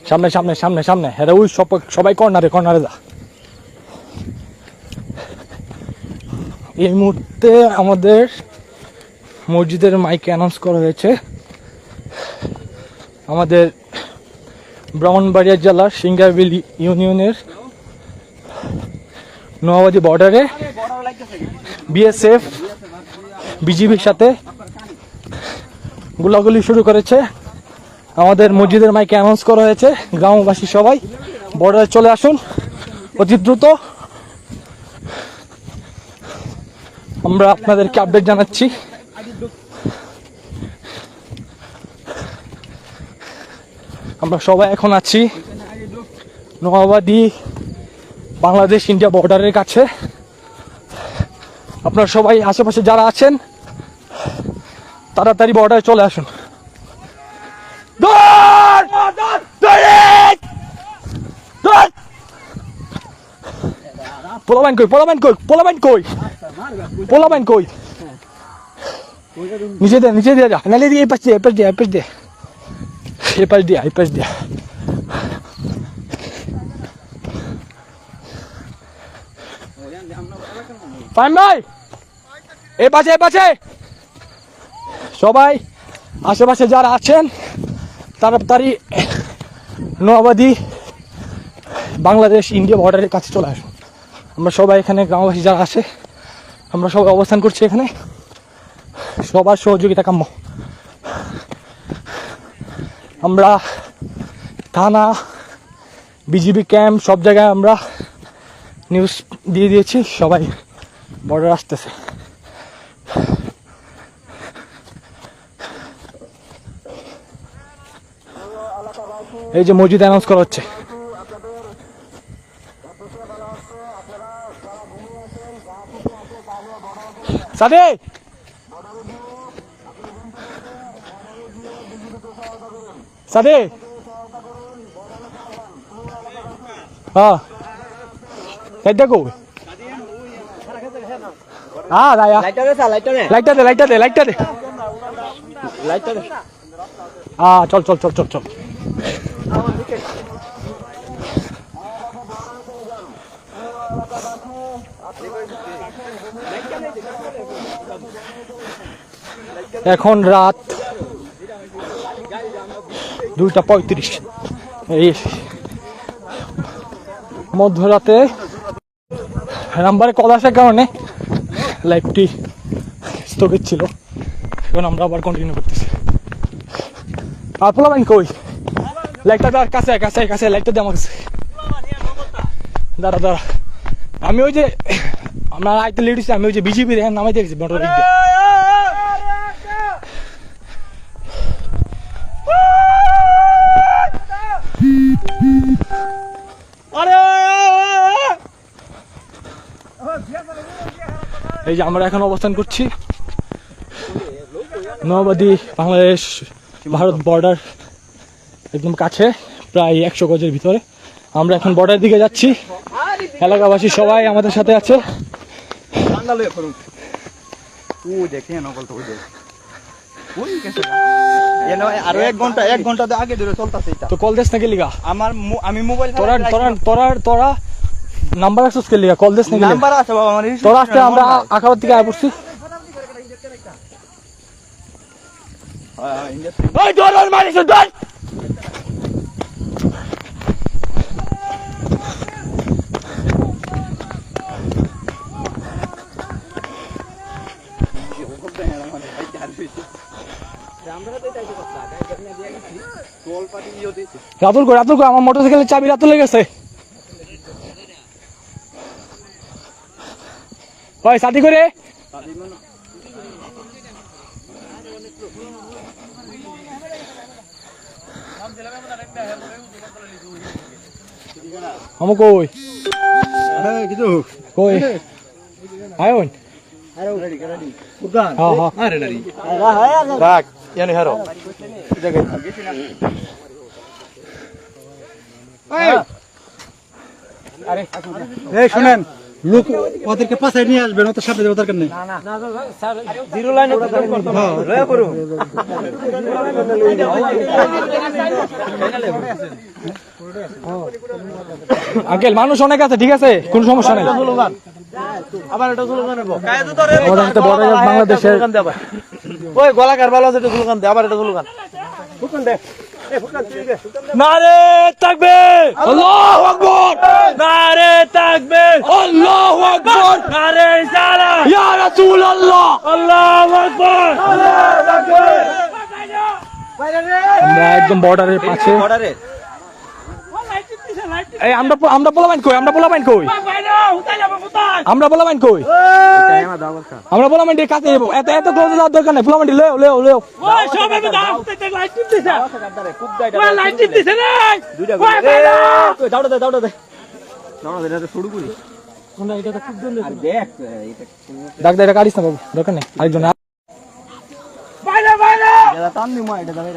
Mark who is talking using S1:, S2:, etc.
S1: সামনে সামনে সামনে সামনে, হ্যাঁ ওই সবাই কর্নারে কর্নারে যা। এই মুহূর্তে আমাদের মসজিদের মাইকে অ্যানাউন্স করা হয়েছে আমাদের ব্রাহ্মণবাড়িয়া জেলার সিঙ্গারবিল ইউনিয়নের নোয়াবাদী বর্ডারে বিএসএফ বিজিবির সাথে গোলাগুলি শুরু করেছে। আমাদের মসজিদের মাইকে অ্যানাউন্স করা হয়েছে গ্রামবাসী সবাই বর্ডারে চলে আসুন অতি দ্রুত। আমরা আপনাদেরকে আপডেট জানাচ্ছি। আমরা সবাই এখন আছি নোয়াবাদী বাংলাদেশ ইন্ডিয়া বর্ডারের কাছে। আপনারা সবাই আশেপাশে যারা আছেন তাড়াতাড়ি বর্ডারে চলে আসুন। পোলাবাইন কই, পোলাবাইন কই, পোলাবাইন কই, পোলাবাইন কই, নিচে দে, নিচে দিয়ে যা, নালে দিয়ে এই পাশ দিয়ে, এই পাশ দিয়ে, এই পাশ দিয়ে, এই পাশ দিয়ে, এই পাশ দিয়ে। ফাইন ভাই এই পাশে, এই পাশে সবাই আশেপাশে যারা আছেন তাড়াতাড়ি নোয়াবাদী বাংলাদেশ ইন্ডিয়া বর্ডারের কাছে চলে আসুন। আমরা সবাই এখানে গ্রামবাসী যারা আছে আমরা সবাই অবস্থান করছি এখানে, সবার সহযোগিতা কাম্য। আমরা থানা বিজিবি ক্যাম্প সব জায়গায় আমরা নিউজ দিয়ে দিয়েছি, সবাই বর্ডার আসতেছে। এই যে মসজিদ অ্যানাউন্স করা হচ্ছে। সাদে সাদে হ্যাঁ দেখো হ্যাঁ লাইটটা দে, লাইটটা দে, লাইটটা দে, লাইটটা দে, লাইটটা দে। হ্যাঁ চল চল চল চল চল। এখন রাত 2:35। এই মধ্যরাতে নাম্বারে কল আসার কারণে লাইভটি স্থগিত ছিল, এখন আমরা আবার কন্টিনিউ করতেছি। আর পোলাবাইন কই, লাইটটা দেওয়ার কাছে কাছে কাছে, লাইটটা দিয়ে আমার কাছে দাঁড়া দাঁড়া। আমি ওই যে আমরা আইতে লেট হয়েছি, আমি ওই যে বিজিবি দেখেন নামাইতে গেছি মোটর দিক দিয়ে। এই যে আমরা এখন অবস্থান করছি নোয়াবাদী বাংলাদেশ ভারত বর্ডার একদম কাছে, প্রায় 100 গজের ভিতরে। আমরা এখন বর্ডারের দিকে যাচ্ছি, এলাকাবাসী সবাই আমাদের সাথে আছে।
S2: আরো 1 ঘন্টা আগে ধরে চলতেছে।
S1: তো কল দেশ নাকি লিগা
S2: আমি মোবাইল
S1: তোরা নাম্বার আসছিস কে লিগা কল দেশ নাকি
S2: নাম্বার আছে বাবা আমার,
S1: তোরা আসতে আমরা আখাবার থেকে আয় পড়ছি। ওই দৌড় মারিস দৌড়। রাতুল কই, রাতুল কই, আমার মোটরসাইকেলের চাবি রাতুলে গেছে। ওই সাথী করে আমো কই কই আয়োন উদান হ্যাঁ হ্যাঁ আরে নারি রাখ ইয়ানি হারো জায়গা এই আরে এই শুনেন
S3: লোক ওদেরকে পাশায় নিয়ে আসবেন, অত সামনে যাওয়ার দরকার নেই।
S1: আঙ্কেল মানুষ অনেক আছে, ঠিক আছে, কোনো সমস্যা নেই। বাংলাদেশের
S4: ওই গলাকার ভালো আছে, এটা স্লোগান দে, আবার এটা স্লোগান
S1: নারে তাকবীর, আল্লাহু আকবার, নারে তাকবীর, আল্লাহু আকবার, নারে সালাম, ইয়া রাসূলুল্লাহ, আল্লাহু আকবার, আল্লাহু আকবার। আমরা একদম বর্ডারের পাশে।
S2: বর্ডারে
S1: এই আমরা পোলাপাইন কই, আমরা পোলাপাইন কই, আমরা পোলাপাইন কই, আমরা পোলাপাইন দিয়ে কাছে এত এত ক্লোজ যাওয়ার দরকার নাই। পোলাপাইন লেও লেও লেও ডাক দে, এটা কাটিস না বাবু, দরকার নেই। আরেকজন
S2: টান দিমা এটা দাঁড়াই